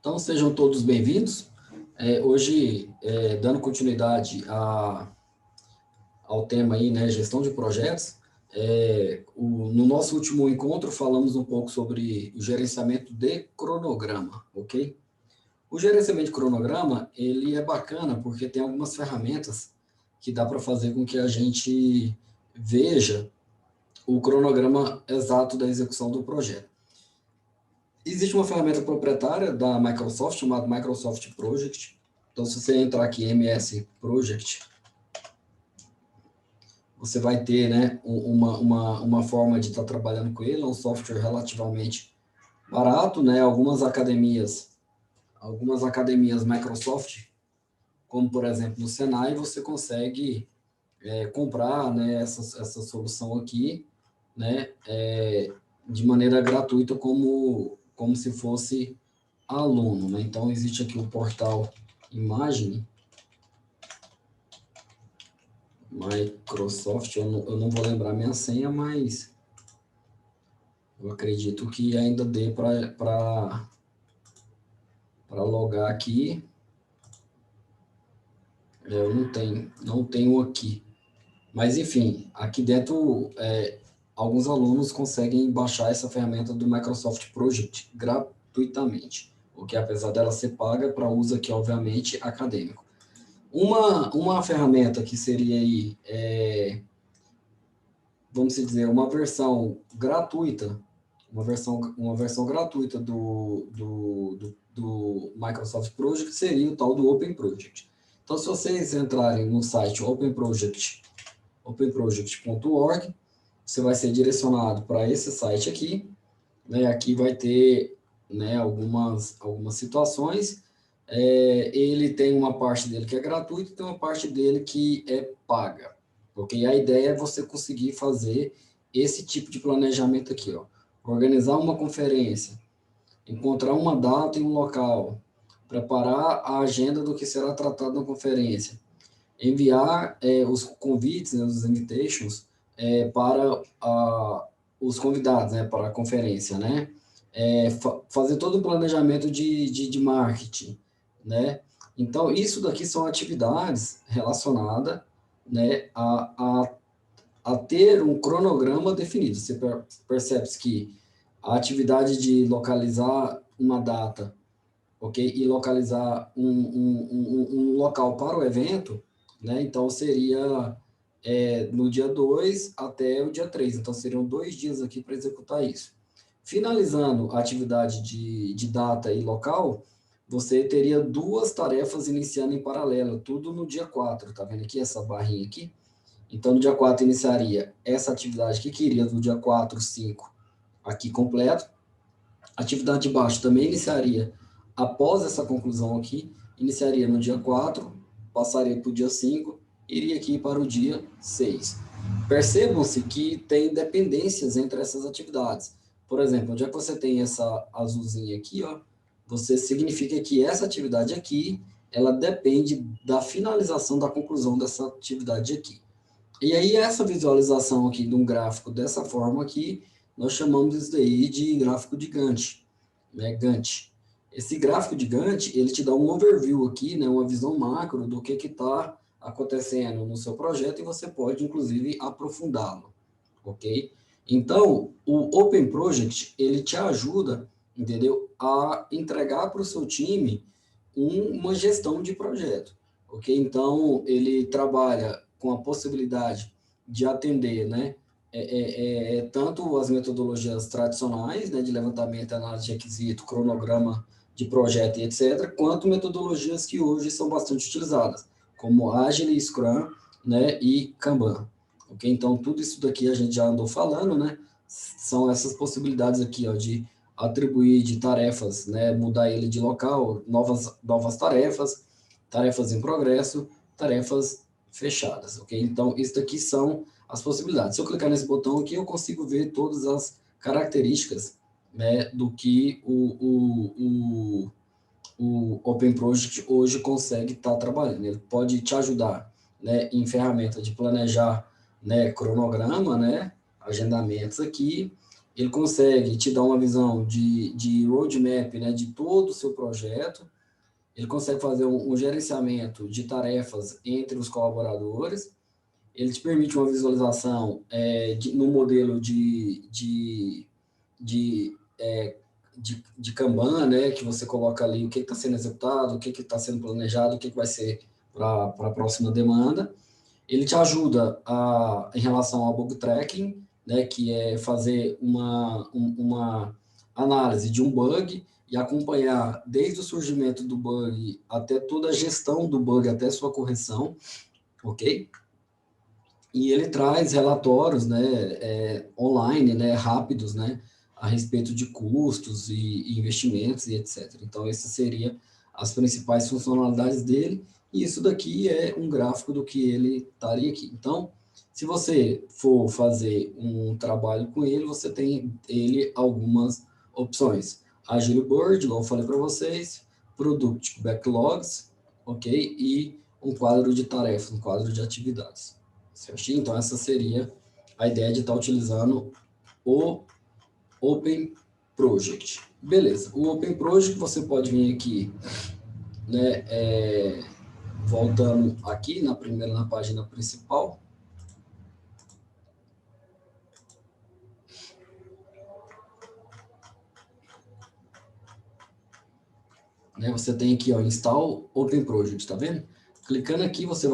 Então, sejam todos bem-vindos. Hoje, dando continuidade ao tema aí, né, gestão de projetos, no nosso último encontro falamos um pouco sobre o gerenciamento de cronograma, ok? O gerenciamento de cronograma, ele é bacana porque tem algumas ferramentas que dá para fazer com que a gente veja o cronograma exato da execução do projeto. Existe uma ferramenta proprietária da Microsoft, chamada Microsoft Project. Então, se você entrar aqui em MS Project, você vai ter, né, uma forma de estar trabalhando com ele. É um software relativamente barato, né? Algumas academias Microsoft, como, por exemplo, no Senai, você consegue comprar, né, essa solução aqui, né, de maneira gratuita, como se fosse aluno, né? Então, existe aqui o portal Imagine, Microsoft, eu não vou lembrar minha senha, mas eu acredito que ainda dê para logar aqui. Eu não tenho aqui. Mas, enfim, aqui dentro, alguns alunos conseguem baixar essa ferramenta do Microsoft Project gratuitamente, o que, apesar dela ser paga, para uso aqui, obviamente, acadêmico. Uma ferramenta que seria aí, vamos dizer, uma versão gratuita, uma versão gratuita do Microsoft Project seria o tal do Open Project. Então, se vocês entrarem no site openproject.org, você vai ser direcionado para esse site aqui, né? Aqui vai ter, né, algumas situações. Ele tem uma parte dele que é gratuita e tem uma parte dele que é paga. Porque a ideia é você conseguir fazer esse tipo de planejamento aqui, ó. Organizar uma conferência, encontrar uma data e um local, preparar a agenda do que será tratado na conferência, enviar os convites, né, os invitations, para os convidados, né, para a conferência, né? Fazer todo o planejamento de marketing, né? Então, isso daqui são atividades relacionadas, né, a ter um cronograma definido. Você percebe que a atividade de localizar uma data, ok? E localizar um local para o evento, né? Então, seria no dia 2 até o dia 3. Então, seriam 2 dias aqui para executar isso. Finalizando a atividade de data e local, você teria 2 tarefas iniciando em paralelo, tudo no dia 4. Tá vendo aqui essa barrinha aqui? Então, no dia 4 iniciaria essa atividade que queria do dia 4, 5 aqui completo. A atividade de baixo também iniciaria após essa conclusão aqui, iniciaria no dia 4, passaria para o dia 5, iria aqui para o dia 6. Percebam-se que tem dependências entre essas atividades. Por exemplo, onde é que você tem essa azulzinha aqui, ó, você significa que essa atividade aqui, ela depende da finalização da conclusão dessa atividade aqui. E aí, essa visualização aqui de um gráfico dessa forma aqui, nós chamamos isso daí de gráfico de Gantt, né? Gantt. Esse gráfico de Gantt, ele te dá um overview aqui, né? Uma visão macro do que está acontecendo no seu projeto e você pode, inclusive, aprofundá-lo, ok? Então, o Open Project, ele te ajuda, entendeu? A entregar para o seu time uma gestão de projeto, ok? Então, ele trabalha com a possibilidade de atender, né, tanto as metodologias tradicionais, né, de levantamento, análise de requisito, cronograma de projeto e etc., quanto metodologias que hoje são bastante utilizadas, como Agile, Scrum, né, e Kanban, ok? Então, tudo isso daqui a gente já andou falando, né, são essas possibilidades aqui, ó, de atribuir de tarefas, né, mudar ele de local, novas tarefas, tarefas em progresso, tarefas fechadas, ok? Então, isso daqui são as possibilidades. Se eu clicar nesse botão aqui, eu consigo ver todas as características, né, do que o Open Project hoje consegue estar trabalhando. Ele pode te ajudar, né, em ferramenta de planejar, né, cronograma, né, agendamentos aqui, ele consegue te dar uma visão de roadmap, né, de todo o seu projeto, ele consegue fazer um gerenciamento de tarefas entre os colaboradores, ele te permite uma visualização no modelo de, é, de Kanban, né, que você coloca ali o que está sendo executado, o que está sendo planejado, o que vai ser para a próxima demanda. Ele te ajuda em relação ao bug tracking, né, que é fazer uma análise de um bug e acompanhar desde o surgimento do bug até toda a gestão do bug, até sua correção, ok? E ele traz relatórios, né, online, né, rápidos, né, a respeito de custos e investimentos e etc. Então, essas seriam as principais funcionalidades dele, e isso daqui é um gráfico do que ele estaria aqui. Então, se você for fazer um trabalho com ele, você tem ele algumas opções. Agile Board, igual eu falei para vocês, Product Backlogs, ok? E um quadro de tarefas, um quadro de atividades. Certinho? Então, essa seria a ideia de estar utilizando o Open Project. Beleza. O Open Project, você pode vir aqui, né, voltando aqui na página principal. Né, você tem aqui, ó, Install Open Project, tá vendo? Clicando aqui, você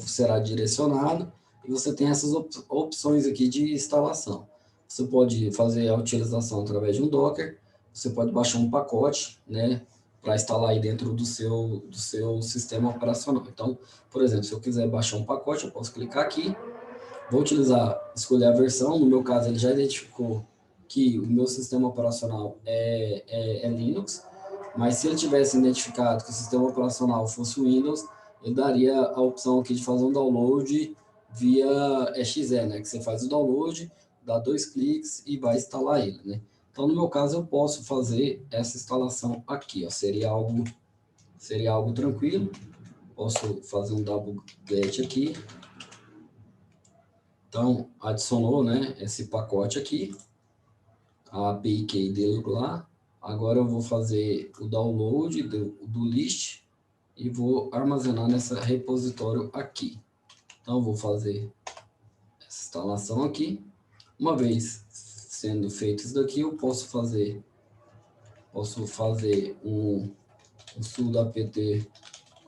será direcionado e você tem essas opções aqui de instalação. Você pode fazer a utilização através de um Docker, você pode baixar um pacote, né, para instalar aí dentro do seu sistema operacional. Então, por exemplo, se eu quiser baixar um pacote, eu posso clicar aqui, vou escolher a versão, no meu caso ele já identificou que o meu sistema operacional é Linux, mas se ele tivesse identificado que o sistema operacional fosse o Windows, ele daria a opção aqui de fazer um download via exe, né? Que você faz o download, dá 2 cliques e vai instalar ele, né? Então, no meu caso, eu posso fazer essa instalação aqui, ó. Seria algo tranquilo. Posso fazer um double get aqui. Então, adicionou, né, esse pacote aqui, a API key dele lá. Agora eu vou fazer o download do list e vou armazenar nessa repositório aqui. Então, eu vou fazer essa instalação aqui. Uma vez sendo feito isso daqui, eu posso fazer um sudo apt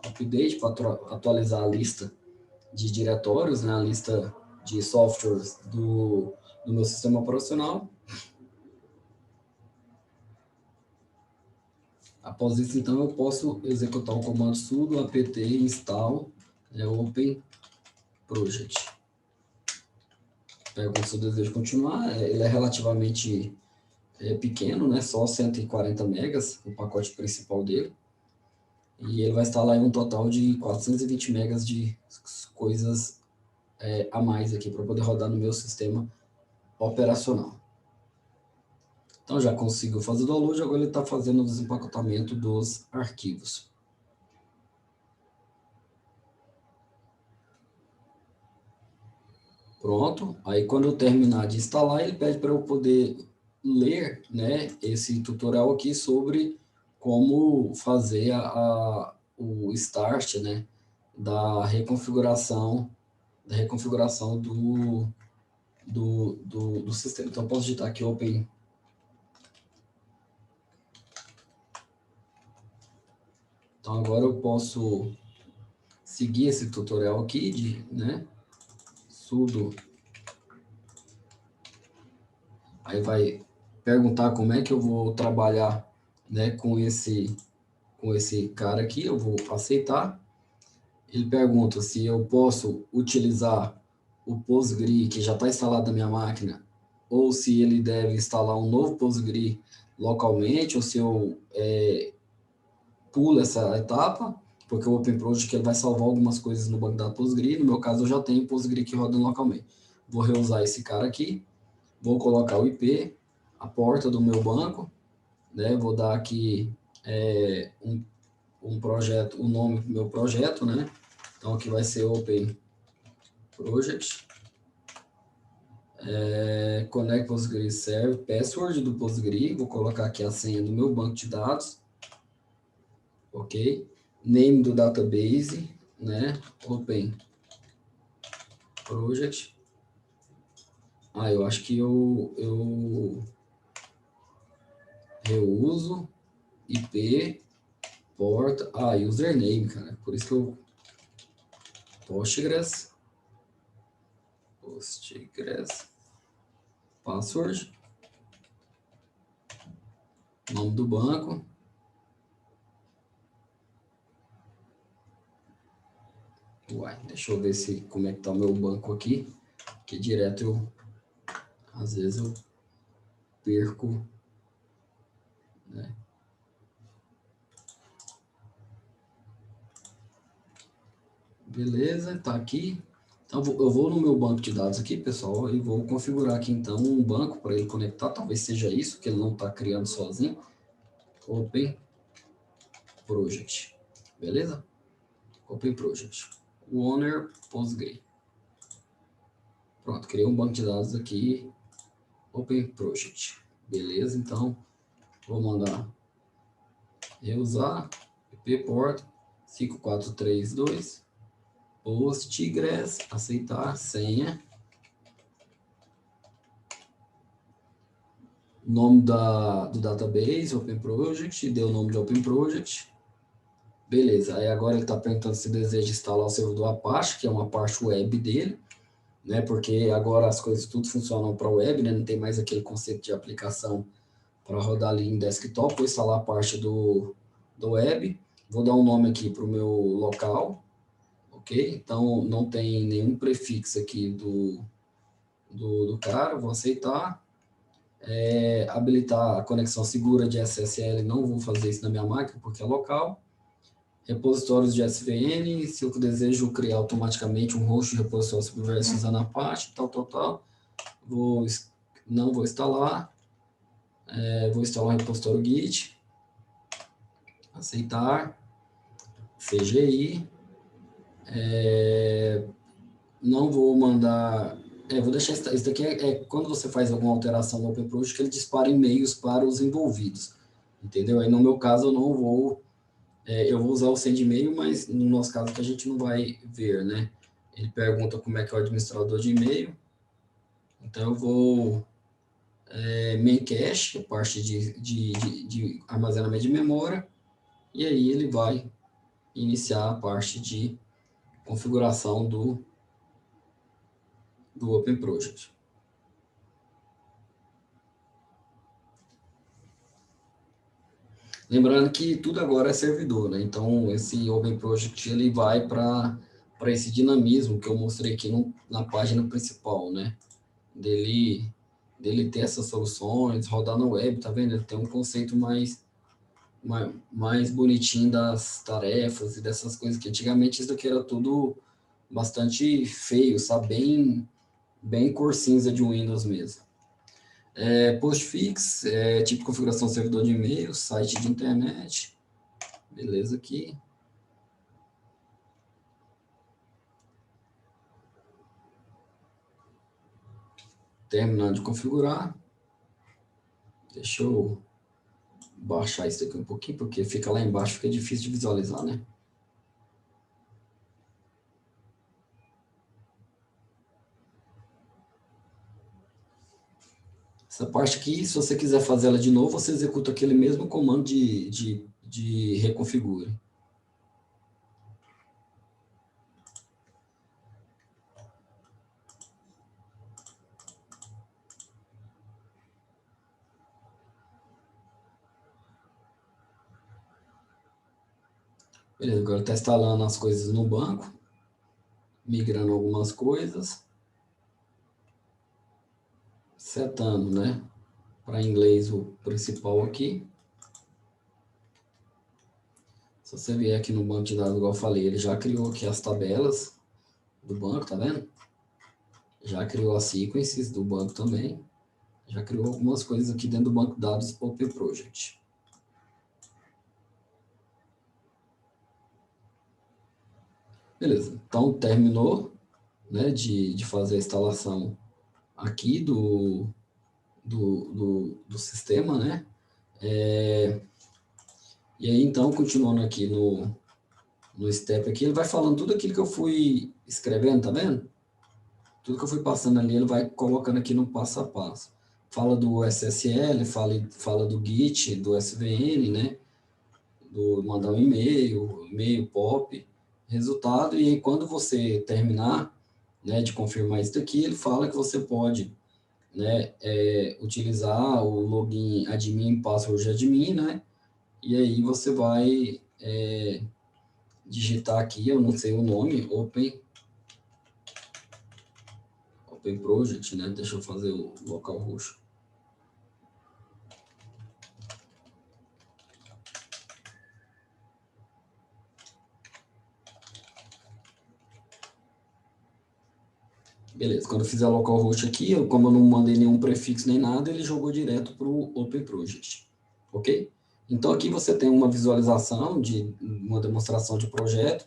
update para atualizar a lista de diretórios, né, a lista de softwares do meu sistema operacional. Após isso, então, eu posso executar o comando sudo apt install open project. Pergunta se eu desejo continuar. Ele é relativamente pequeno, né? Só 140 megas, o pacote principal dele. E ele vai instalar aí um total de 420 megas de coisas a mais aqui para poder rodar no meu sistema operacional. Então, já conseguiu fazer o download, agora ele está fazendo o desempacotamento dos arquivos. Pronto, aí quando eu terminar de instalar, ele pede para eu poder ler, né, esse tutorial aqui sobre como fazer o start, né, da reconfiguração do sistema. Então, eu posso digitar aqui Open. Então, agora eu posso seguir esse tutorial aqui, né, sudo. Aí vai perguntar como é que eu vou trabalhar, né, com esse cara aqui. Eu vou aceitar. Ele pergunta se eu posso utilizar o Postgre que já está instalado na minha máquina, ou se ele deve instalar um novo Postgre localmente, ou se eu pulo essa etapa, porque o Open Project ele vai salvar algumas coisas no banco da Postgre. No meu caso, eu já tenho Postgre que roda localmente. Vou reusar esse cara aqui, vou colocar o IP, a porta do meu banco, né? Vou dar aqui um projeto, o nome do meu projeto, né? Então aqui vai ser Open Project. Connect Postgre Server, password do Postgre, vou colocar aqui a senha do meu banco de dados, ok? Name do database, né? Open Project. Eu acho que eu reuso IP, porta, username, cara, por isso que eu Postgres, password, nome do banco. Deixa eu ver como é que tá o meu banco aqui, que direto às vezes eu perco, né? Beleza, tá aqui. Então eu vou no meu banco de dados aqui, pessoal, e vou configurar aqui então um banco para ele conectar, talvez seja isso que ele não está criando sozinho. Open Project, beleza? Open Project, Owner Postgre. Pronto, criei um banco de dados aqui, Open Project. Beleza, então vou mandar reusar, IP port 5432, Postgres, aceitar, senha, nome do database, Open Project, deu o nome de Open Project. Beleza, aí agora ele está perguntando se deseja instalar o servidor Apache, que é uma parte web dele, né? Porque agora as coisas tudo funcionam para web, né? Não tem mais aquele conceito de aplicação para rodar ali em desktop. Vou instalar a parte do web. Vou dar um nome aqui para o meu local, ok? Então não tem nenhum prefixo aqui do cara, vou aceitar. Habilitar a conexão segura de SSL, não vou fazer isso na minha máquina porque é local. Repositórios de SVN, se eu desejo criar automaticamente um host de repositório subverso usando Apache, tal. Não vou instalar. Vou instalar um repositório Git. Aceitar. CGI. Não vou mandar... vou deixar isso daqui quando você faz alguma alteração no Open Project, ele dispara e-mails para os envolvidos. Entendeu? Aí no meu caso eu não vou... eu vou usar o send e-mail, mas no nosso caso que a gente não vai ver, né? Ele pergunta como é que é o administrador de e-mail. Então eu vou main cache, a parte de armazenamento de memória, e aí ele vai iniciar a parte de configuração do Open Project. Lembrando que tudo agora é servidor, né? Então esse Open Project ele vai para esse dinamismo que eu mostrei aqui na página principal, né? Dele ter essas soluções, rodar na web, tá vendo? Ele tem um conceito mais bonitinho das tarefas e dessas coisas, que antigamente isso daqui era tudo bastante feio, sabe? Bem cor cinza de Windows mesmo. Postfix, tipo configuração servidor de e-mail, site de internet. Beleza aqui. Terminando de configurar. Deixa eu baixar isso aqui um pouquinho, porque fica lá embaixo, fica difícil de visualizar, né? Essa parte aqui, se você quiser fazer ela de novo, você executa aquele mesmo comando de reconfigure. Beleza, agora está instalando as coisas no banco, migrando algumas coisas, setando, né, para inglês o principal aqui. Se você vier aqui no banco de dados, igual eu falei, ele já criou aqui as tabelas do banco, tá vendo? Já criou as sequences do banco também. Já criou algumas coisas aqui dentro do banco de dados Open Project. Beleza, então terminou, né, de fazer a instalação aqui do sistema, né? E aí, então, continuando aqui no step aqui, ele vai falando tudo aquilo que eu fui escrevendo, tá vendo? Tudo que eu fui passando ali, ele vai colocando aqui no passo a passo. Fala do SSL, fala do Git, do SVN, né? Do mandar um e-mail, POP, resultado, e aí quando você terminar, né, de confirmar isso aqui, ele fala que você pode, né, utilizar o login admin, password admin, né? E aí você vai digitar aqui, eu não sei o nome, Open Project, né? Deixa eu fazer o localhost. Beleza, quando eu fizer localhost aqui, como eu não mandei nenhum prefixo nem nada, ele jogou direto para o Open Project, ok? Então aqui você tem uma visualização de uma demonstração de projeto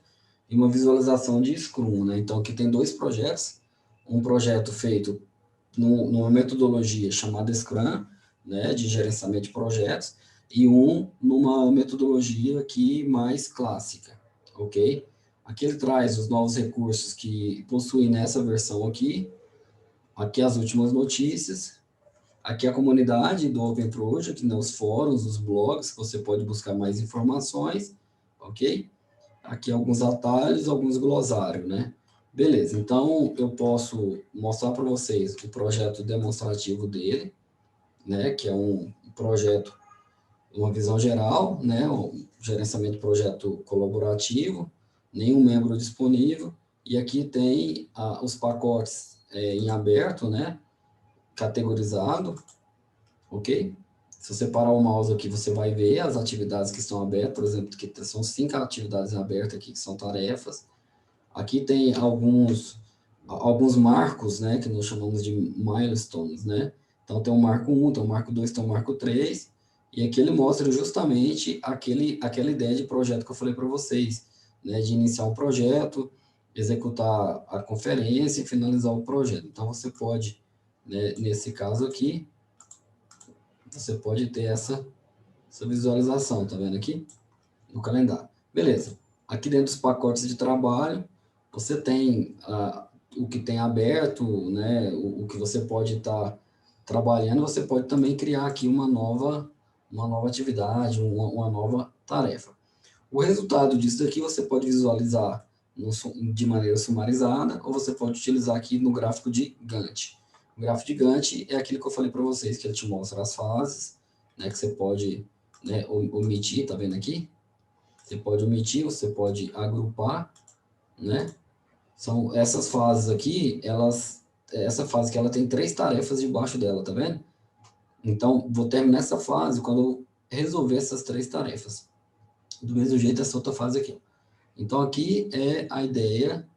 e uma visualização de Scrum, né? Então aqui tem dois projetos, um projeto feito numa metodologia chamada Scrum, né, de gerenciamento de projetos, e um numa metodologia aqui mais clássica, ok? Aqui ele traz os novos recursos que possuem nessa versão aqui as últimas notícias, aqui a comunidade do Open Project, né, os fóruns, os blogs, que você pode buscar mais informações, ok? Aqui alguns atalhos, alguns glossários, né? Beleza, então eu posso mostrar para vocês o projeto demonstrativo dele, né, que é um projeto, uma visão geral, né, um gerenciamento de projeto colaborativo, nenhum membro disponível, e aqui tem os pacotes em aberto, né, categorizado, ok? Se você parar o mouse aqui, você vai ver as atividades que estão abertas, por exemplo, que são 5 atividades abertas aqui, que são tarefas. Aqui tem alguns marcos, né, que nós chamamos de milestones, né? Então, tem o marco 1, tem o marco 2, tem o marco 3, e aqui ele mostra justamente aquela ideia de projeto que eu falei para vocês, né, de iniciar um projeto, executar a conferência e finalizar o projeto. Então, você pode, né, nesse caso aqui, você pode ter essa visualização, tá vendo aqui? No calendário. Beleza. Aqui dentro dos pacotes de trabalho, você tem o que tem aberto, né, o que você pode estar trabalhando, você pode também criar aqui uma nova atividade, uma nova tarefa. O resultado disso daqui você pode visualizar de maneira sumarizada, ou você pode utilizar aqui no gráfico de Gantt. O gráfico de Gantt é aquilo que eu falei para vocês, que ele te mostra as fases, né, que você pode, né, omitir, tá vendo aqui? Você pode omitir, você pode agrupar, né? São essas fases aqui, essa fase que ela tem 3 tarefas debaixo dela, tá vendo? Então, vou terminar essa fase quando eu resolver essas 3 tarefas. Do mesmo jeito, essa outra fase aqui. Então, aqui é a ideia,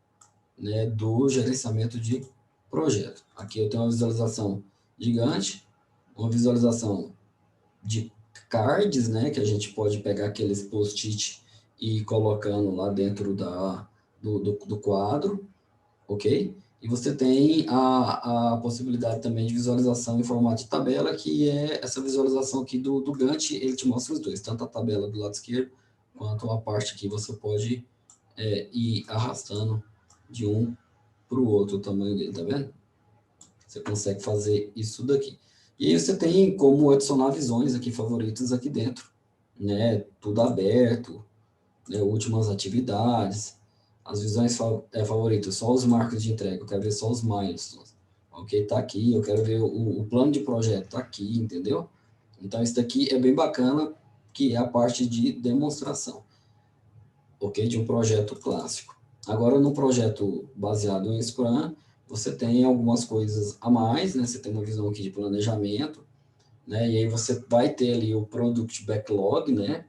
né, do gerenciamento de projeto. Aqui eu tenho uma visualização gigante, uma visualização de cards, né, que a gente pode pegar aqueles post-it e ir colocando lá dentro do quadro, ok? E você tem a possibilidade também de visualização em formato de tabela, que é essa visualização aqui do Gantt, ele te mostra os dois, tanto a tabela do lado esquerdo, quanto a parte que você pode ir arrastando de um para o outro o tamanho dele, tá vendo? Você consegue fazer isso daqui. E aí você tem como adicionar visões aqui favoritas aqui dentro, né? Tudo aberto, né? Últimas atividades, as visões favoritas, só os marcos de entrega, eu quero ver só os milestones. Ok, tá aqui, eu quero ver o plano de projeto, tá aqui, entendeu? Então isso daqui é bem bacana, que é a parte de demonstração, ok? De um projeto clássico. Agora, no projeto baseado em Scrum, você tem algumas coisas a mais, né? Você tem uma visão aqui de planejamento, né? E aí você vai ter ali o Product Backlog, né?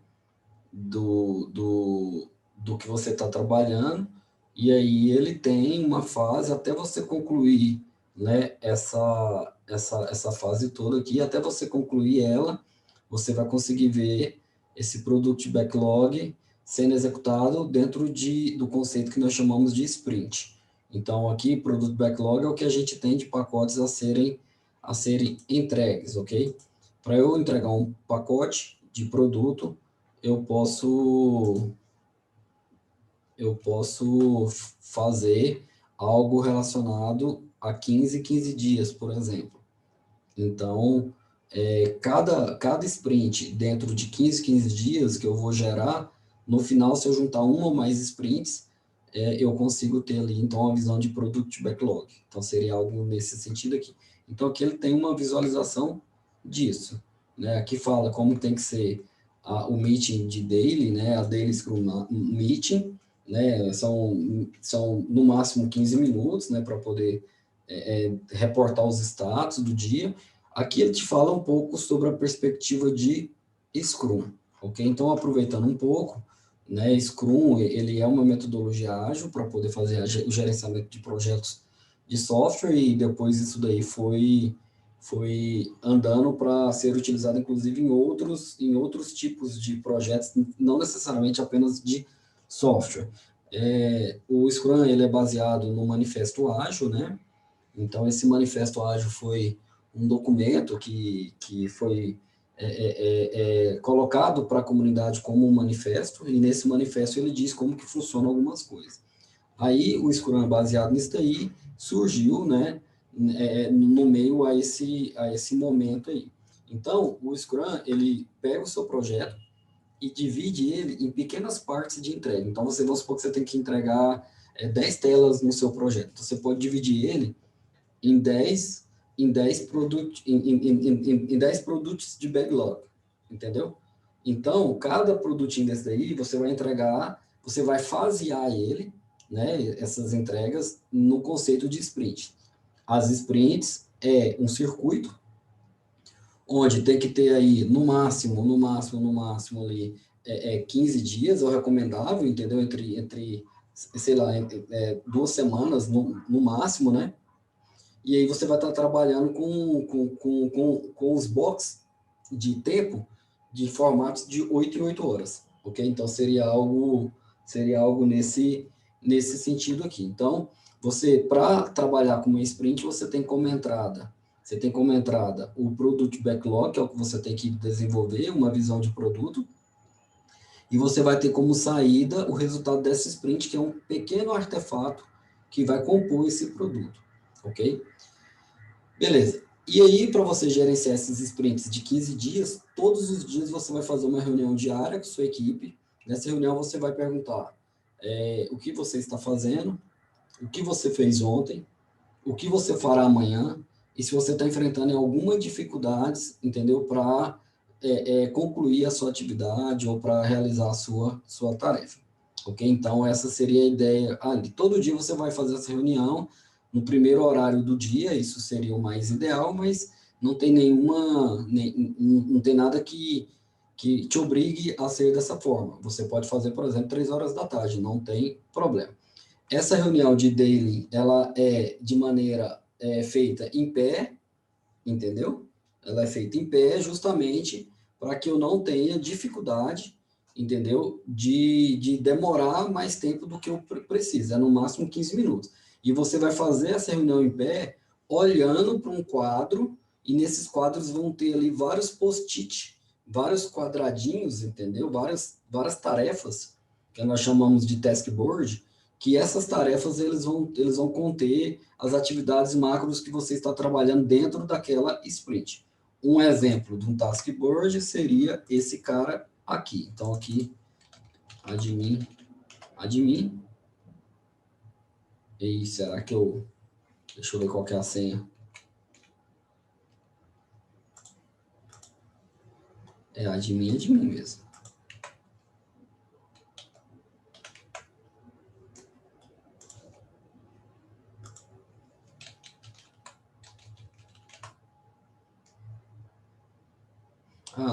Do que você está trabalhando, e aí ele tem uma fase até você concluir, né? Essa fase toda aqui, até você concluir ela, você vai conseguir ver esse Product Backlog sendo executado dentro do conceito que nós chamamos de sprint. Então, aqui, produto backlog é o que a gente tem de pacotes a serem entregues, ok? Para eu entregar um pacote de produto, eu posso fazer algo relacionado a 15 dias, por exemplo. Então, cada sprint dentro de 15 dias que eu vou gerar, no final, se eu juntar uma ou mais sprints, eu consigo ter ali, então, uma visão de Product Backlog. Então, seria algo nesse sentido aqui. Então, aqui ele tem uma visualização disso. Né? Aqui fala como tem que ser o meeting de daily, né? A daily Scrum Meeting, né? São no máximo 15 minutos, né? Para poder reportar os status do dia. Aqui ele te fala um pouco sobre a perspectiva de Scrum, ok? Então, aproveitando um pouco, né, Scrum, ele é uma metodologia ágil para poder fazer o gerenciamento de projetos de software e depois isso daí foi andando para ser utilizado, inclusive, em outros tipos de projetos, não necessariamente apenas de software. O Scrum, ele é baseado no Manifesto Ágil, né? Então, esse Manifesto Ágil foi um documento que foi colocado para a comunidade como um manifesto, e nesse manifesto ele diz como que funcionam algumas coisas. Aí, o Scrum, baseado nisso daí, surgiu, né, no meio a esse momento aí. Então, o Scrum, ele pega o seu projeto e divide ele em pequenas partes de entrega. Então, vamos supor que você tem que entregar 10 telas no seu projeto. Então, você pode dividir ele em 10 produtos de backlog, entendeu? Então, cada produtinho desse daí, você vai entregar, você vai fasear ele, né, essas entregas, no conceito de sprint. As sprints é um circuito, onde tem que ter aí, no máximo ali, 15 dias, é o recomendável, entendeu? Sei lá, 2 semanas no máximo, né? E aí você vai estar trabalhando com os box de tempo de formatos de 8 em 8 horas, ok? Então, seria algo nesse sentido aqui. Então, para trabalhar com uma sprint, você tem como entrada o Product Backlog, que é o que você tem que desenvolver, uma visão de produto, e você vai ter como saída o resultado dessa sprint, que é um pequeno artefato que vai compor esse produto, ok? Beleza. E aí, para você gerenciar esses sprints de 15 dias, todos os dias você vai fazer uma reunião diária com sua equipe. Nessa reunião você vai perguntar o que você está fazendo, o que você fez ontem, o que você fará amanhã, e se você está enfrentando alguma dificuldade, entendeu? Para concluir a sua atividade ou para realizar a sua tarefa. Ok? Então, essa seria a ideia. Todo dia você vai fazer essa reunião no primeiro horário do dia, isso seria o mais ideal, mas não tem não tem nada que te obrigue a ser dessa forma. Você pode fazer, por exemplo, 3 horas da tarde, não tem problema. Essa reunião de daily, ela é de maneira feita em pé, entendeu? Ela é feita em pé justamente para que eu não tenha dificuldade, entendeu? De demorar mais tempo do que eu preciso, no máximo 15 minutos. E você vai fazer essa reunião em pé olhando para um quadro, e nesses quadros vão ter ali vários post-it, vários quadradinhos, entendeu? Várias tarefas, que nós chamamos de task board, que essas tarefas eles vão conter as atividades macros que você está trabalhando dentro daquela sprint. Um exemplo de um task board seria esse cara aqui. Então, aqui, admin. E será que deixa eu ver qual que é a senha. Admin mesmo.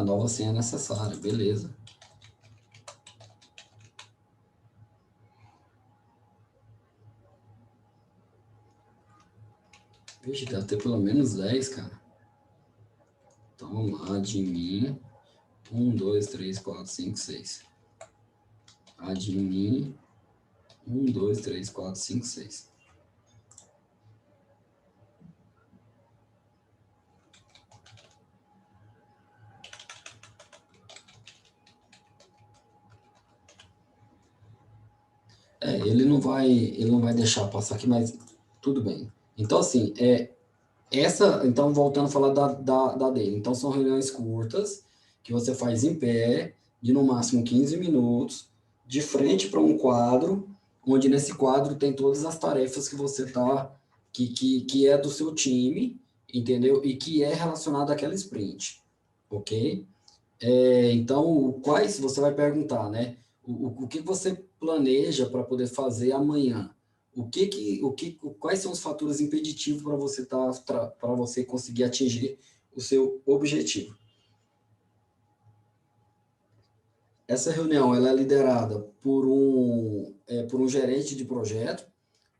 Nova senha necessária, beleza. Vixe, deve ter pelo menos 10, cara. Então, vamos lá, admin, 1, 2, 3, 4, 5, 6. Admin, 1, 2, 3, 4, 5, 6. ele não vai deixar passar aqui, mas tudo bem. Então, assim, então, voltando a falar da dele. Então, são reuniões curtas, que você faz em pé, de no máximo 15 minutos, de frente para um quadro, onde nesse quadro tem todas as tarefas que você tá, que é do seu time, entendeu? E que é relacionado àquela sprint, ok? Então, quais você vai perguntar, né? O que você planeja para poder fazer amanhã? Quais são os fatores impeditivos para você para você conseguir atingir o seu objetivo? Essa reunião ela é liderada por um gerente de projeto.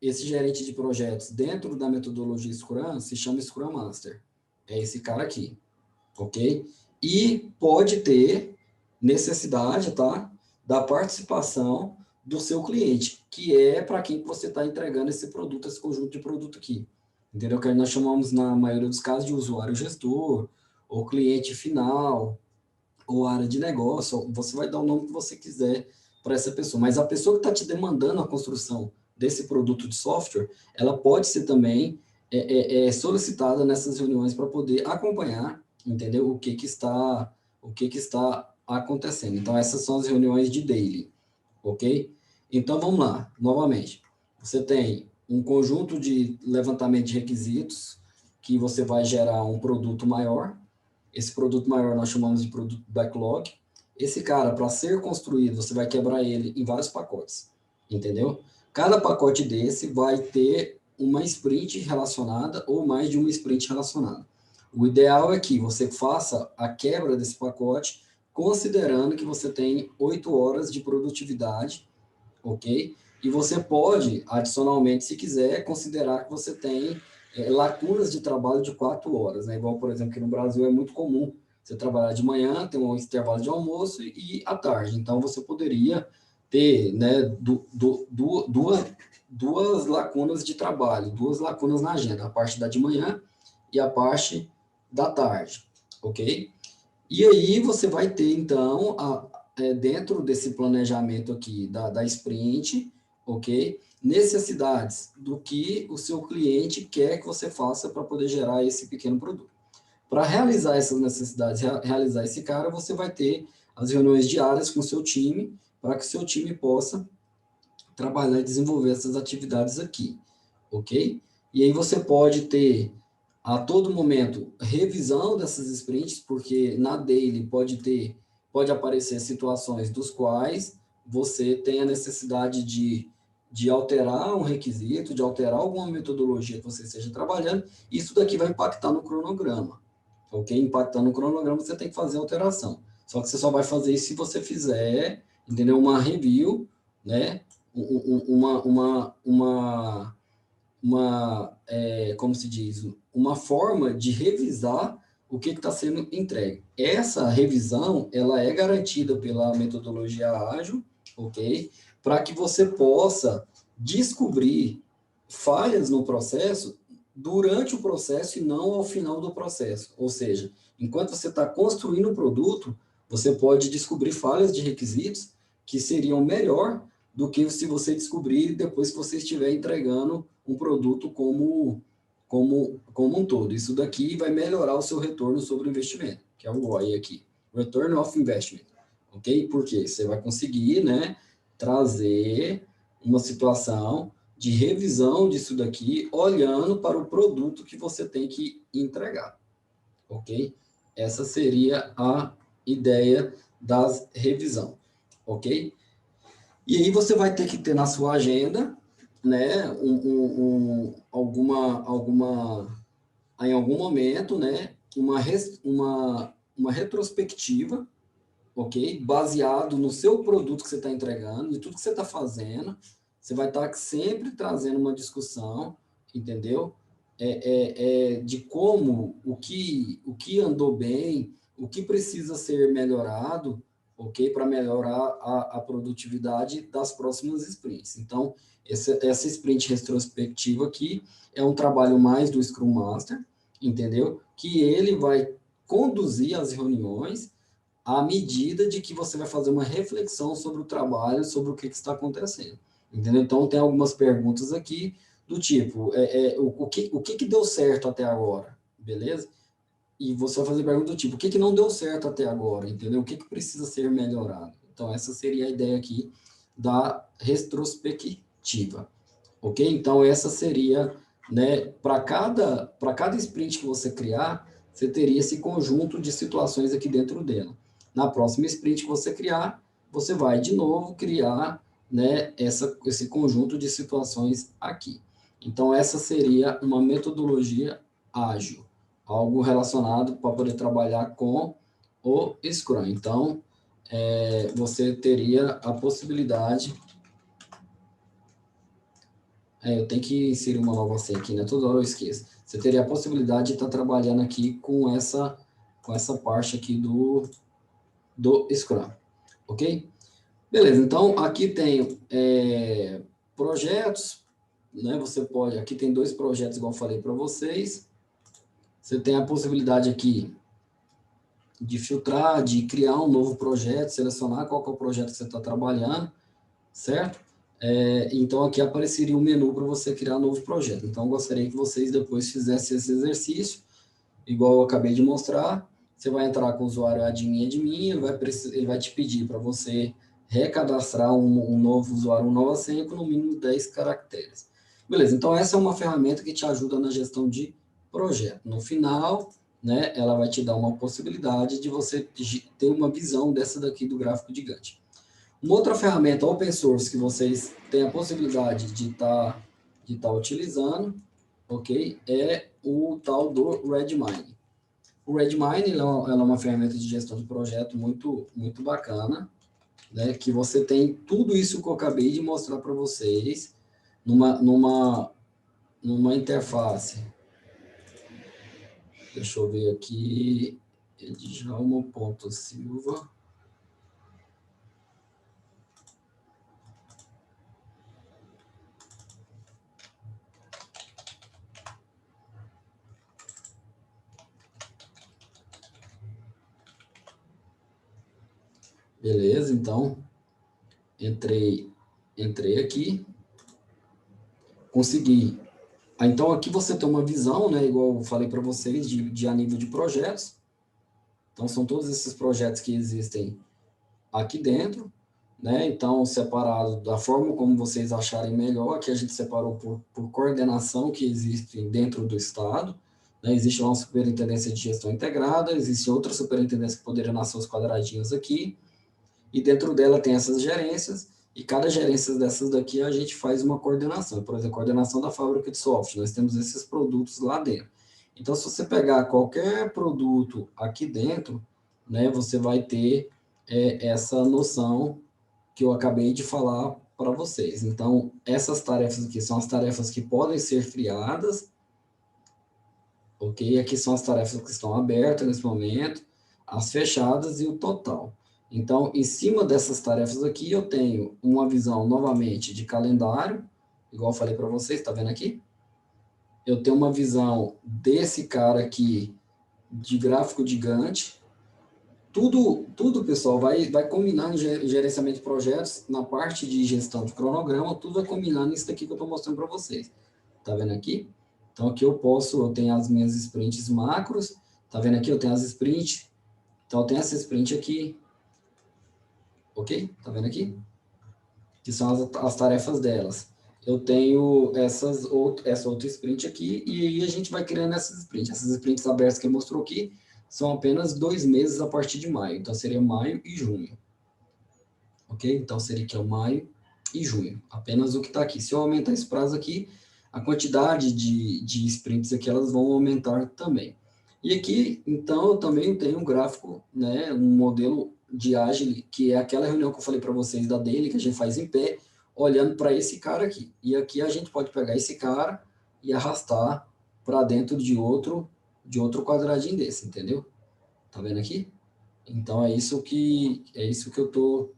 Esse gerente de projetos, dentro da metodologia Scrum, se chama Scrum Master. É esse cara aqui, ok? E pode ter necessidade, tá? Da participação do seu cliente, que é para quem você está entregando esse produto, esse conjunto de produto aqui. Entendeu? Que nós chamamos, na maioria dos casos, de usuário gestor, ou cliente final, ou área de negócio. Você vai dar o nome que você quiser para essa pessoa. Mas a pessoa que está te demandando a construção desse produto de software, ela pode ser também solicitada nessas reuniões para poder acompanhar, entendeu? O que está acontecendo. Então, essas são as reuniões de daily, ok? Então, vamos lá, novamente. Você tem um conjunto de levantamento de requisitos que você vai gerar um produto maior. Esse produto maior nós chamamos de produto backlog. Esse cara, para ser construído, você vai quebrar ele em vários pacotes, entendeu? Cada pacote desse vai ter uma sprint relacionada ou mais de uma sprint relacionada. O ideal é que você faça a quebra desse pacote considerando que você tem 8 horas de produtividade, ok? E você pode, adicionalmente, se quiser, considerar que você tem lacunas de trabalho de 4 horas, né? Igual, por exemplo, que no Brasil é muito comum você trabalhar de manhã, ter um intervalo de almoço e à tarde. Então, você poderia ter, né, duas lacunas de trabalho, duas lacunas na agenda, a parte da de manhã e a parte da tarde, ok? E aí você vai ter, então, dentro desse planejamento aqui da sprint, ok? Necessidades do que o seu cliente quer que você faça para poder gerar esse pequeno produto. Para realizar essas necessidades, realizar esse cara, você vai ter as reuniões diárias com o seu time, para que o seu time possa trabalhar e desenvolver essas atividades aqui, ok? E aí você pode ter a todo momento revisão dessas sprints, porque na daily pode aparecer situações dos quais você tem a necessidade de alterar um requisito, de alterar alguma metodologia que você esteja trabalhando, isso daqui vai impactar no cronograma, ok? Impactando no cronograma, você tem que fazer alteração. Só que você só vai fazer isso se você fizer, entendeu? Uma review, né? Como se diz, uma forma de revisar o que está sendo entregue. Essa revisão, ela é garantida pela metodologia ágil, ok? Para que você possa descobrir falhas no processo durante o processo e não ao final do processo. Ou seja, enquanto você está construindo o produto, você pode descobrir falhas de requisitos que seriam melhor do que se você descobrir depois que você estiver entregando um produto como um todo. Isso daqui vai melhorar o seu retorno sobre o investimento, que é o ROI aqui, Return of Investment, ok? Porque você vai conseguir, né, trazer uma situação de revisão disso daqui, olhando para o produto que você tem que entregar, ok? Essa seria a ideia das revisão, ok? E aí você vai ter que ter na sua agenda, né, em algum momento, né, uma retrospectiva, ok? Baseado no seu produto que você está entregando, de tudo que você está fazendo. Você vai estar sempre trazendo uma discussão, entendeu? De como, o que andou bem, o que precisa ser melhorado, ok? Para melhorar a produtividade das próximas sprints. Então, essa sprint retrospectiva aqui é um trabalho mais do Scrum Master, entendeu? Que ele vai conduzir as reuniões à medida de que você vai fazer uma reflexão sobre o trabalho, sobre o que está acontecendo. Entendeu? Então, tem algumas perguntas aqui do tipo, o que deu certo até agora? Beleza? E você vai fazer pergunta do tipo, o que não deu certo até agora? Entendeu? O que precisa ser melhorado? Então, essa seria a ideia aqui da retrospectiva. Ok? Então, essa seria, né, para cada sprint que você criar, você teria esse conjunto de situações aqui dentro dela. Na próxima sprint que você criar, você vai de novo criar, né, esse conjunto de situações aqui. Então, essa seria uma metodologia ágil, algo relacionado para poder trabalhar com o Scrum. Então, você teria a possibilidade. Eu tenho que inserir uma nova senha aqui, né? Toda hora eu esqueço. Você teria a possibilidade de estar trabalhando aqui com essa parte aqui do Scrum, ok? Beleza, então aqui tem projetos, né? Aqui tem 2 projetos, igual eu falei para vocês. Você tem a possibilidade aqui de filtrar, de criar um novo projeto, selecionar qual que é o projeto que você está trabalhando, certo? Então, aqui apareceria um menu para você criar um novo projeto. Então, eu gostaria que vocês depois fizessem esse exercício, igual eu acabei de mostrar. Você vai entrar com o usuário admin, ele vai te pedir para você recadastrar um novo usuário, uma nova senha com no mínimo 10 caracteres. Beleza, então essa é uma ferramenta que te ajuda na gestão de projeto. No final, né, ela vai te dar uma possibilidade de você ter uma visão dessa daqui do gráfico de Gantt. Uma outra ferramenta open source que vocês têm a possibilidade de tá utilizando, ok? É o tal do Redmine. O Redmine ela é uma ferramenta de gestão de projeto muito, muito bacana, né? Que você tem tudo isso que eu acabei de mostrar para vocês numa interface. Deixa eu ver aqui. Edjalma.silva. Beleza, então entrei aqui, consegui. Então aqui você tem uma visão, né, igual eu falei para vocês, de a nível de projetos. Então são todos esses projetos que existem aqui dentro, né? Então separado da forma como vocês acharem melhor. Aqui a gente separou por coordenação que existe dentro do estado, né? Existe uma superintendência de gestão integrada, existe outra superintendência que poderia nascer os quadradinhos aqui. E dentro dela tem essas gerências, e cada gerência dessas daqui a gente faz uma coordenação. Por exemplo, a coordenação da fábrica de software, nós temos esses produtos lá dentro. Então, se você pegar qualquer produto aqui dentro, né, você vai ter essa noção que eu acabei de falar para vocês. Então, essas tarefas aqui são as tarefas que podem ser criadas, ok? Aqui são as tarefas que estão abertas nesse momento, as fechadas e o total. Então, em cima dessas tarefas aqui, eu tenho uma visão, novamente, de calendário, igual eu falei para vocês, está vendo aqui? Eu tenho uma visão desse cara aqui, de gráfico de Gantt. Tudo, pessoal, vai combinar em gerenciamento de projetos, na parte de gestão de cronograma, tudo vai combinar nisso daqui que eu estou mostrando para vocês. Tá vendo aqui? Então, aqui eu tenho as minhas sprints macros, tá vendo aqui? Eu tenho as sprints, então eu tenho essa sprint aqui, ok? Tá vendo aqui? Que são as tarefas delas. Eu tenho essa outra sprint aqui, e aí a gente vai criando essas sprints. Essas sprints abertas que ele mostrou aqui são apenas 2 meses a partir de maio. Então, seria maio e junho. Ok? Então, seria aqui maio e junho. Apenas o que está aqui. Se eu aumentar esse prazo aqui, a quantidade de sprints aqui, elas vão aumentar também. E aqui, então, eu também tenho um gráfico, né, um modelo de Agile, que é aquela reunião que eu falei para vocês da daily, que a gente faz em pé, olhando para esse cara aqui. E aqui a gente pode pegar esse cara e arrastar para dentro de outro quadradinho desse, entendeu? Tá vendo aqui? Então, é isso que eu estou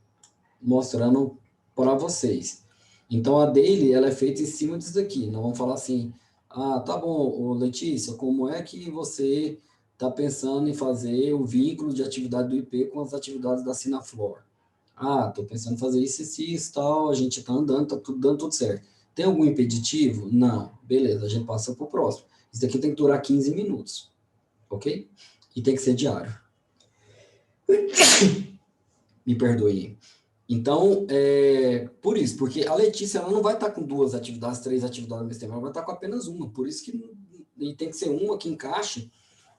mostrando para vocês. Então, a daily, ela é feita em cima disso daqui. Não vamos falar assim, tá bom, Letícia, como é que você está pensando em fazer o vínculo de atividade do IP com as atividades da Sinaflor? Ah, estou pensando em fazer isso, tal, a gente está andando, está tudo dando tudo certo. Tem algum impeditivo? Não. Beleza, a gente passa para o próximo. Isso daqui tem que durar 15 minutos, ok? E tem que ser diário. Me perdoe. Então, por isso, porque a Letícia ela não vai estar com 2 atividades, 3 atividades ao mesmo tempo, ela vai estar com apenas uma. Por isso que e tem que ser uma que encaixe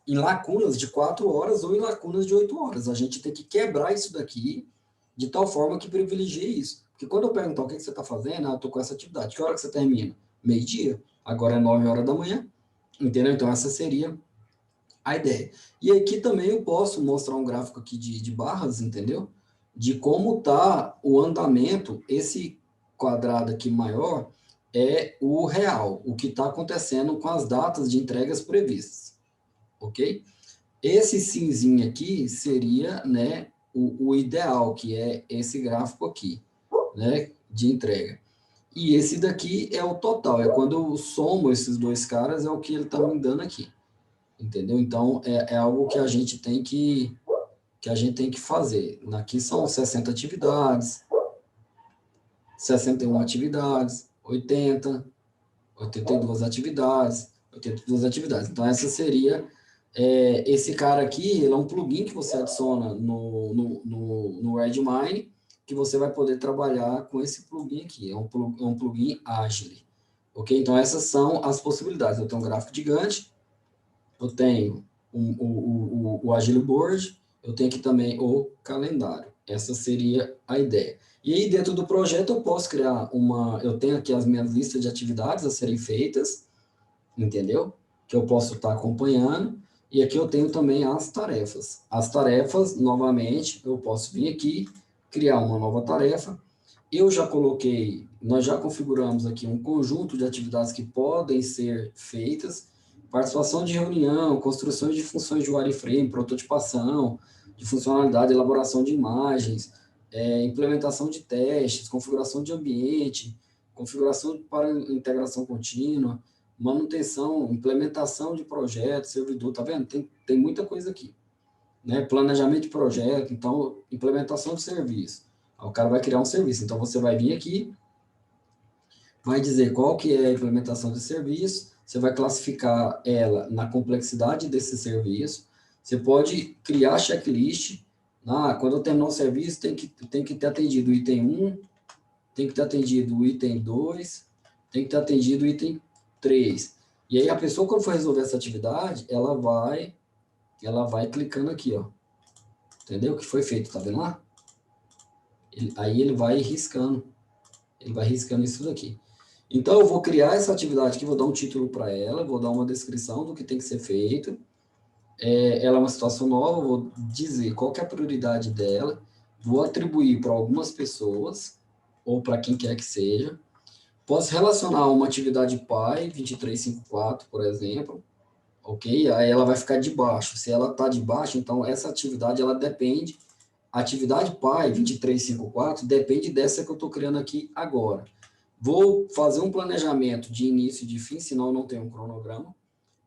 em lacunas de 4 horas ou em lacunas de 8 horas. A gente tem que quebrar isso daqui de tal forma que privilegie isso. Porque quando eu perguntar o que você está fazendo, eu estou com essa atividade. Que hora que você termina? Meio-dia. Agora é 9 horas da manhã. Entendeu? Então, essa seria a ideia. E aqui também eu posso mostrar um gráfico aqui de barras, entendeu? De como está o andamento. Esse quadrado aqui maior é o real, o que está acontecendo com as datas de entregas previstas, ok? Esse cinzinho aqui seria, né, o ideal, que é esse gráfico aqui, né, de entrega. E esse daqui é o total, é quando eu somo esses dois caras, é o que ele está me dando aqui. Entendeu? Então, é algo que a gente tem que fazer. Aqui são 60 atividades, 61 atividades, 82 atividades, 82 atividades. Então, essa seria esse cara aqui, ele é um plugin que você adiciona no Redmine, que você vai poder trabalhar com esse plugin aqui. É um plugin Agile. Ok? Então, essas são as possibilidades. Eu tenho um gráfico gigante, eu tenho o Agile Board, eu tenho aqui também o calendário. Essa seria a ideia. E aí, dentro do projeto, eu posso criar eu tenho aqui as minhas listas de atividades a serem feitas, entendeu? Que eu posso estar acompanhando. E aqui eu tenho também as tarefas. As tarefas, novamente, eu posso vir aqui, criar uma nova tarefa. Nós já configuramos aqui um conjunto de atividades que podem ser feitas, participação de reunião, construções de funções de wireframe, prototipação de funcionalidade, elaboração de imagens, implementação de testes, configuração de ambiente, configuração para integração contínua, manutenção, implementação de projeto, servidor, tá vendo? Tem muita coisa aqui, né? Planejamento de projeto, então, implementação de serviço. Aí o cara vai criar um serviço, então você vai vir aqui, vai dizer qual que é a implementação de serviço, você vai classificar ela na complexidade desse serviço, você pode criar checklist, quando eu terminar o serviço, tem que ter atendido o item 1, tem que ter atendido o item 2, tem que ter atendido o item 3. E aí a pessoa, quando for resolver essa atividade, ela vai clicando aqui, ó. Entendeu? O que foi feito, tá vendo lá? Aí ele vai riscando isso daqui. Então, eu vou criar essa atividade aqui, vou dar um título para ela, vou dar uma descrição do que tem que ser feito. Ela é uma situação nova, vou dizer qual que é a prioridade dela, vou atribuir para algumas pessoas, ou para quem quer que seja. Posso relacionar uma atividade pai, 2354, por exemplo, ok? Aí ela vai ficar de baixo. Se ela está de baixo, então essa atividade, ela depende, a atividade pai, 2354, depende dessa que eu estou criando aqui agora. Vou fazer um planejamento de início e de fim, senão eu não tenho um cronograma.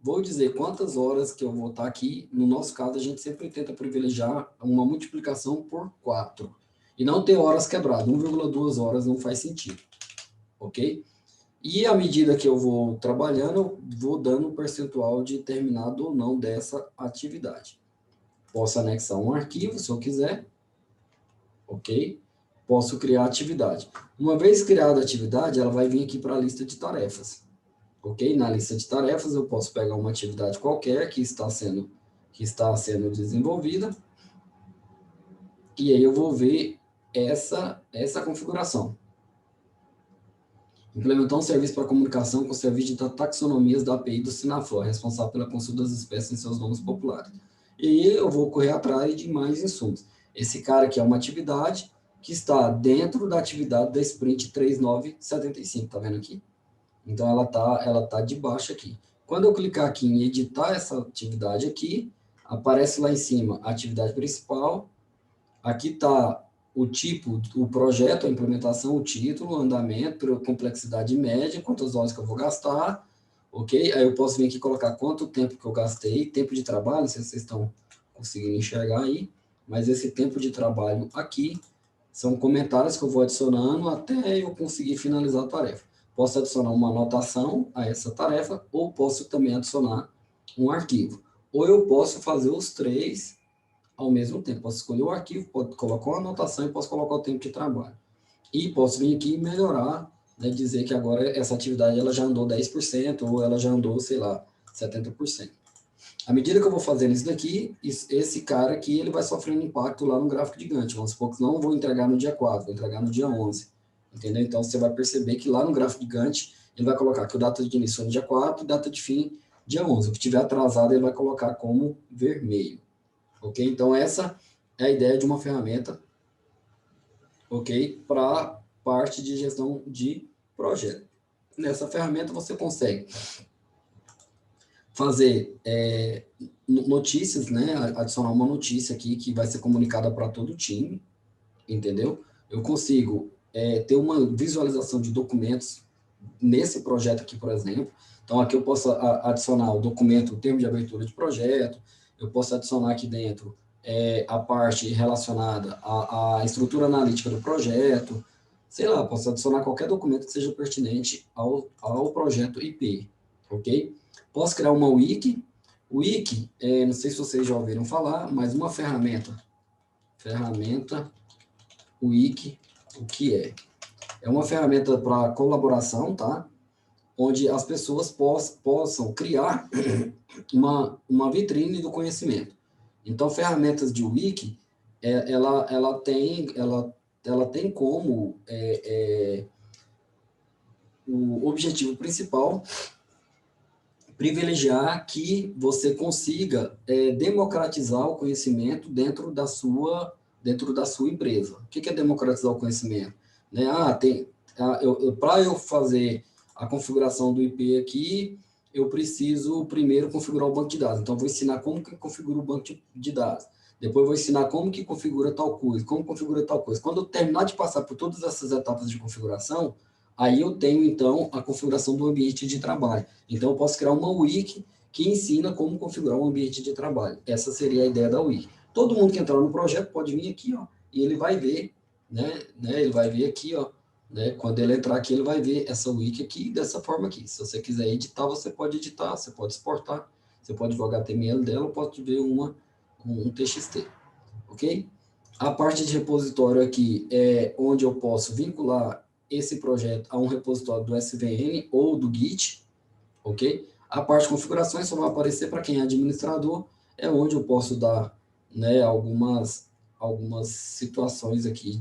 Vou dizer quantas horas que eu vou estar aqui. No nosso caso, a gente sempre tenta privilegiar uma multiplicação por 4. E não ter horas quebradas. 1,2 horas não faz sentido. Ok? E à medida que eu vou trabalhando, eu vou dando um percentual de terminado ou não dessa atividade. Posso anexar um arquivo, se eu quiser. Ok? Posso criar atividade. Uma vez criada a atividade, ela vai vir aqui para a lista de tarefas. Ok? Na lista de tarefas, eu posso pegar uma atividade qualquer que está sendo desenvolvida, e aí eu vou ver essa configuração. Implementar um serviço para comunicação com o serviço de taxonomias da API do Sinaflor, responsável pela consulta das espécies em seus nomes populares. E aí eu vou correr atrás de mais insumos. Esse cara aqui é uma atividade que está dentro da atividade da Sprint 3975, tá vendo aqui? Então, ela tá de baixo aqui. Quando eu clicar aqui em editar essa atividade aqui, aparece lá em cima a atividade principal. Aqui está o tipo, o projeto, a implementação, o título, o andamento, complexidade média, quantas horas que eu vou gastar, ok? Aí eu posso vir aqui e colocar quanto tempo que eu gastei, tempo de trabalho, não sei se vocês estão conseguindo enxergar aí, mas esse tempo de trabalho aqui São comentários que eu vou adicionando até eu conseguir finalizar a tarefa. Posso adicionar uma anotação a essa tarefa, ou posso também adicionar um arquivo. Ou eu posso fazer os três ao mesmo tempo. Posso escolher o arquivo, posso colocar uma anotação e posso colocar o tempo de trabalho. E posso vir aqui e melhorar, né, dizer que agora essa atividade ela já andou 10%, ou ela já andou, sei lá, 70%. À medida que eu vou fazendo isso daqui, esse cara aqui, ele vai sofrendo impacto lá no gráfico de Gantt. Vamos supor que não vou entregar no dia 4, vou entregar no dia 11. Entendeu? Então, você vai perceber que lá no gráfico de Gantt, ele vai colocar que o data de início é no dia 4, data de fim, dia 11. O que tiver atrasado, ele vai colocar como vermelho. Ok? Então, essa é a ideia de uma ferramenta, ok? Para parte de gestão de projeto. Nessa ferramenta, você consegue fazer notícias, né? Adicionar uma notícia aqui que vai ser comunicada para todo o time, entendeu? Eu consigo ter uma visualização de documentos nesse projeto aqui, por exemplo. Então, aqui eu posso adicionar o documento, o termo de abertura de projeto, eu posso adicionar aqui dentro a parte relacionada à estrutura analítica do projeto, sei lá, posso adicionar qualquer documento que seja pertinente ao projeto IP, ok? Posso criar uma wiki. Wiki, não sei se vocês já ouviram falar, mas uma ferramenta wiki, o que é? É uma ferramenta para colaboração, tá? Onde as pessoas possam criar uma vitrine do conhecimento. Então, ferramentas de wiki, ela tem como o objetivo principal privilegiar que você consiga democratizar o conhecimento dentro da sua empresa. O que é democratizar o conhecimento? Né? Para eu fazer a configuração do IP aqui, eu preciso primeiro configurar o banco de dados. Então, vou ensinar como que configura o banco de dados. Depois, vou ensinar como que configura tal coisa, como configura tal coisa. Quando eu terminar de passar por todas essas etapas de configuração, aí eu tenho, então, a configuração do ambiente de trabalho. Então, eu posso criar uma wiki que ensina como configurar um ambiente de trabalho. Essa seria a ideia da wiki. Todo mundo que entrar no projeto pode vir aqui, ó, e ele vai ver, né? Ele vai ver aqui, ó, né? Quando ele entrar aqui, ele vai ver essa wiki aqui dessa forma aqui. Se você quiser editar, você pode editar, você pode exportar, você pode ver o HTML dela, ou pode ver um TXT, ok? A parte de repositório aqui é onde eu posso vincular esse projeto a um repositório do SVN ou do Git, ok? A parte de configurações só vai aparecer para quem é administrador, é onde eu posso dar, né, algumas situações aqui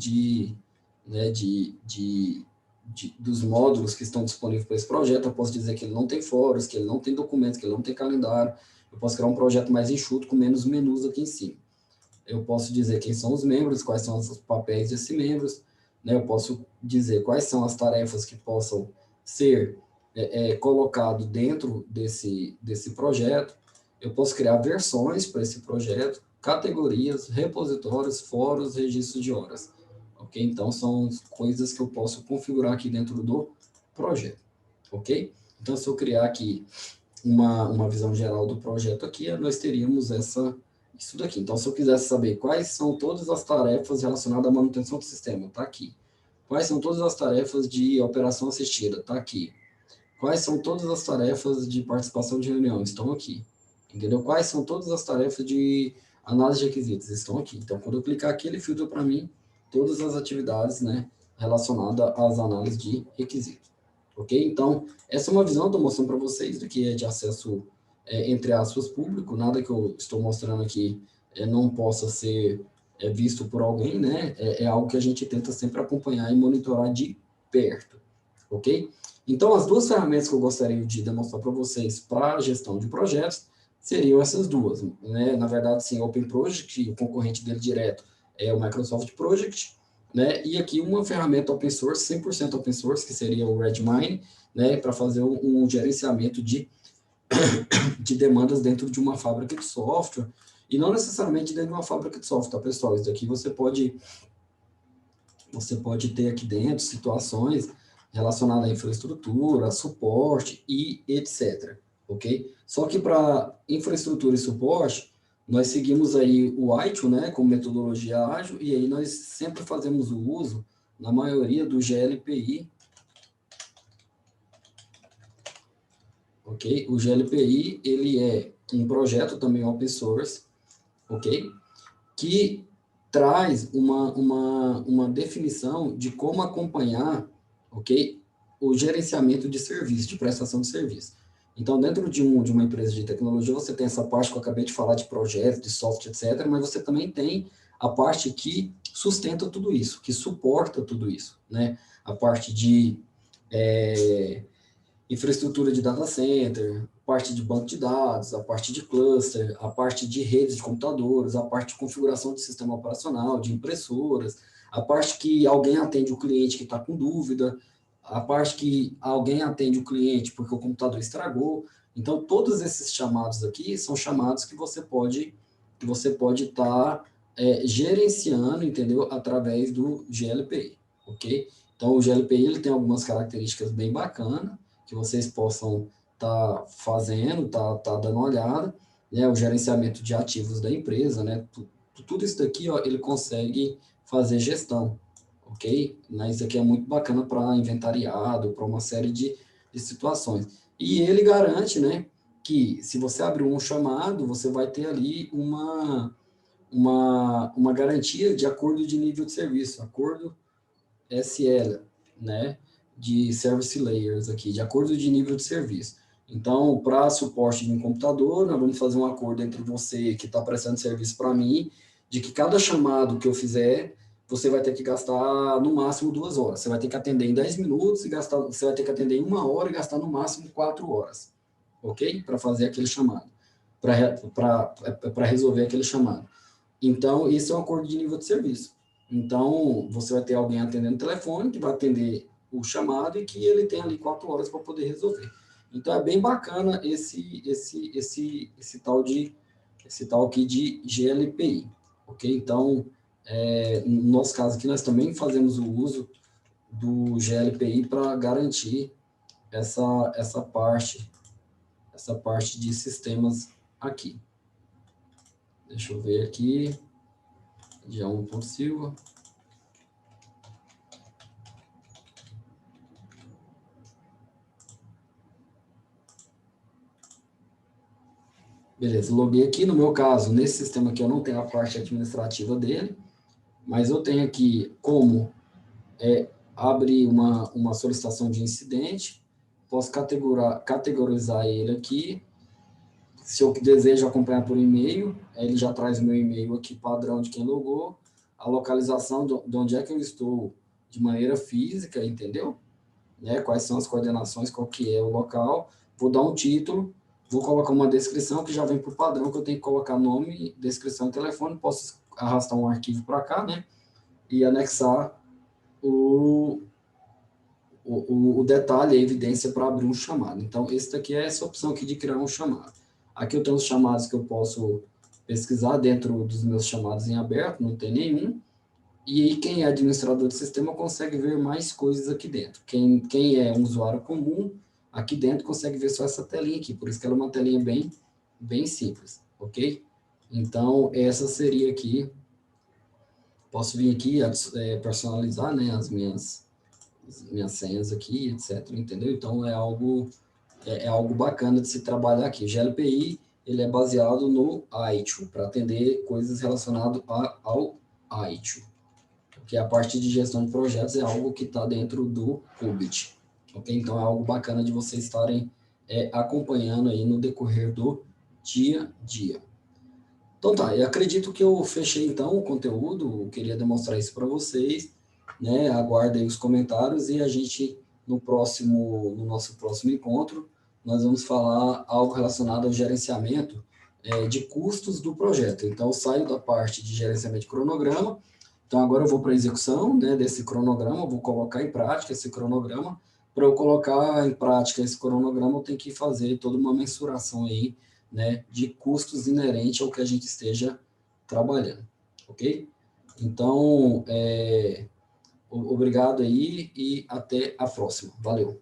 dos módulos que estão disponíveis para esse projeto. Eu posso dizer que ele não tem fóruns, que ele não tem documentos, que ele não tem calendário. Eu posso criar um projeto mais enxuto com menos menus aqui em cima. Eu posso dizer quem são os membros, quais são os papéis desses membros, né? Eu posso dizer quais são as tarefas que possam ser colocado dentro desse projeto. Eu posso criar versões para esse projeto, categorias, repositórios, fóruns, registros de horas. Ok? Então, são coisas que eu posso configurar aqui dentro do projeto. Ok? Então, se eu criar aqui uma visão geral do projeto aqui, nós teríamos isso daqui. Então, se eu quisesse saber quais são todas as tarefas relacionadas à manutenção do sistema, está aqui. Quais são todas as tarefas de operação assistida, está aqui. Quais são todas as tarefas de participação de reunião, estão aqui. Entendeu? Quais são todas as tarefas de análise de requisitos, estão aqui. Então, quando eu clicar aqui, ele filtra para mim todas as atividades, né, relacionadas às análises de requisitos. Ok? Então, essa é uma visão que eu estou mostrando para vocês, que é de acesso, entre aspas, público. Nada que eu estou mostrando aqui não possa ser visto por alguém, né? É algo que a gente tenta sempre acompanhar e monitorar de perto. Ok? Então, as duas ferramentas que eu gostaria de demonstrar para vocês para a gestão de projetos seriam essas duas, né? Na verdade, sim, Open Project, o concorrente dele direto é o Microsoft Project, né? E aqui uma ferramenta open source, 100% open source, que seria o Redmine, né? Para fazer um gerenciamento de demandas dentro de uma fábrica de software, e não necessariamente dentro de uma fábrica de software, tá, pessoal? Isso daqui você pode ter aqui dentro situações relacionadas à infraestrutura, suporte e etc. Ok? Só que para infraestrutura e suporte, Nós seguimos aí o ITIL, né, como metodologia ágil, e aí nós sempre fazemos o uso, na maioria, do GLPI, ok? O GLPI, ele é um projeto também open source, ok? Que traz uma definição de como acompanhar, ok? O gerenciamento de serviço, de prestação de serviço. Então, dentro de uma empresa de tecnologia, você tem essa parte que eu acabei de falar de projetos, de software, etc., mas você também tem a parte que sustenta tudo isso, que suporta tudo isso, né? A parte de infraestrutura de data center, a parte de banco de dados, a parte de cluster, a parte de redes de computadores, a parte de configuração de sistema operacional, de impressoras, a parte que alguém atende o cliente que está com dúvida, a parte que alguém atende o cliente porque o computador estragou. Então, todos esses chamados aqui são chamados que você pode estar gerenciando, entendeu? Através do GLPI, ok? Então, o GLPI ele tem algumas características bem bacanas, que vocês possam estar fazendo, tá dando uma olhada, né? O gerenciamento de ativos da empresa, né? Tudo isso daqui, ó, ele consegue fazer gestão, ok? Né? Isso aqui é muito bacana para inventariado, para uma série de situações. E ele garante, né, que se você abrir um chamado, você vai ter ali uma garantia de acordo de nível de serviço, acordo SL, né, de Service Layers aqui, de acordo de nível de serviço. Então, para suporte de um computador, nós vamos fazer um acordo entre você que está prestando serviço para mim, de que cada chamado que eu fizer, você vai ter que gastar no máximo 2 horas. Você vai ter que atender em 10 minutos e gastar, você vai ter que atender em 1 hora e gastar no máximo 4 horas, ok? Para fazer aquele chamado, para resolver aquele chamado. Então, isso é um acordo de nível de serviço. Então, você vai ter alguém atendendo o telefone, que vai atender o chamado e que ele tem ali 4 horas para poder resolver. Então, é bem bacana esse tal aqui de GLPI, ok? Então, no nosso caso aqui, nós também fazemos o uso do GLPI para garantir essa parte de sistemas aqui. Deixa eu ver aqui. Dia 1.Silva. Beleza, loguei aqui. No meu caso, nesse sistema aqui, eu não tenho a parte administrativa dele, mas eu tenho aqui como abrir uma solicitação de incidente, posso categorizar ele aqui. Se eu desejo acompanhar por e-mail, ele já traz o meu e-mail aqui padrão de quem logou, a localização de onde é que eu estou de maneira física, entendeu? Né? Quais são as coordenações, qual que é o local, vou dar um título, vou colocar uma descrição que já vem por padrão, que eu tenho que colocar nome, descrição e telefone, posso arrastar um arquivo para cá, né? E anexar o detalhe, a evidência para abrir um chamado. Então, esse daqui é essa opção aqui de criar um chamado. Aqui eu tenho os chamados que eu posso pesquisar dentro dos meus chamados em aberto, não tem nenhum. E aí, quem é administrador do sistema consegue ver mais coisas aqui dentro. Quem é um usuário comum, aqui dentro consegue ver só essa telinha aqui. Por isso que ela é uma telinha bem simples, ok? Então, essa seria aqui. Posso vir aqui personalizar, né, as minhas senhas aqui, etc. Entendeu? Então, é algo bacana de se trabalhar aqui. O GLPI, ele é baseado no ITIL, para atender coisas relacionadas ao ITIL, que a parte de gestão de projetos é algo que está dentro do Qubit, ok? Então, é algo bacana de vocês estarem acompanhando aí no decorrer do dia a dia. Então tá, eu acredito que eu fechei então o conteúdo, eu queria demonstrar isso para vocês, né? Aguardem os comentários e a gente, no nosso próximo encontro, nós vamos falar algo relacionado ao gerenciamento de custos do projeto. Então, eu saio da parte de gerenciamento de cronograma. Então, agora eu vou para a execução, né, desse cronograma, eu vou colocar em prática esse cronograma. Para eu colocar em prática esse cronograma, eu tenho que fazer toda uma mensuração aí, né, de custos inerente ao que a gente esteja trabalhando, ok? Então, obrigado aí e até a próxima. Valeu!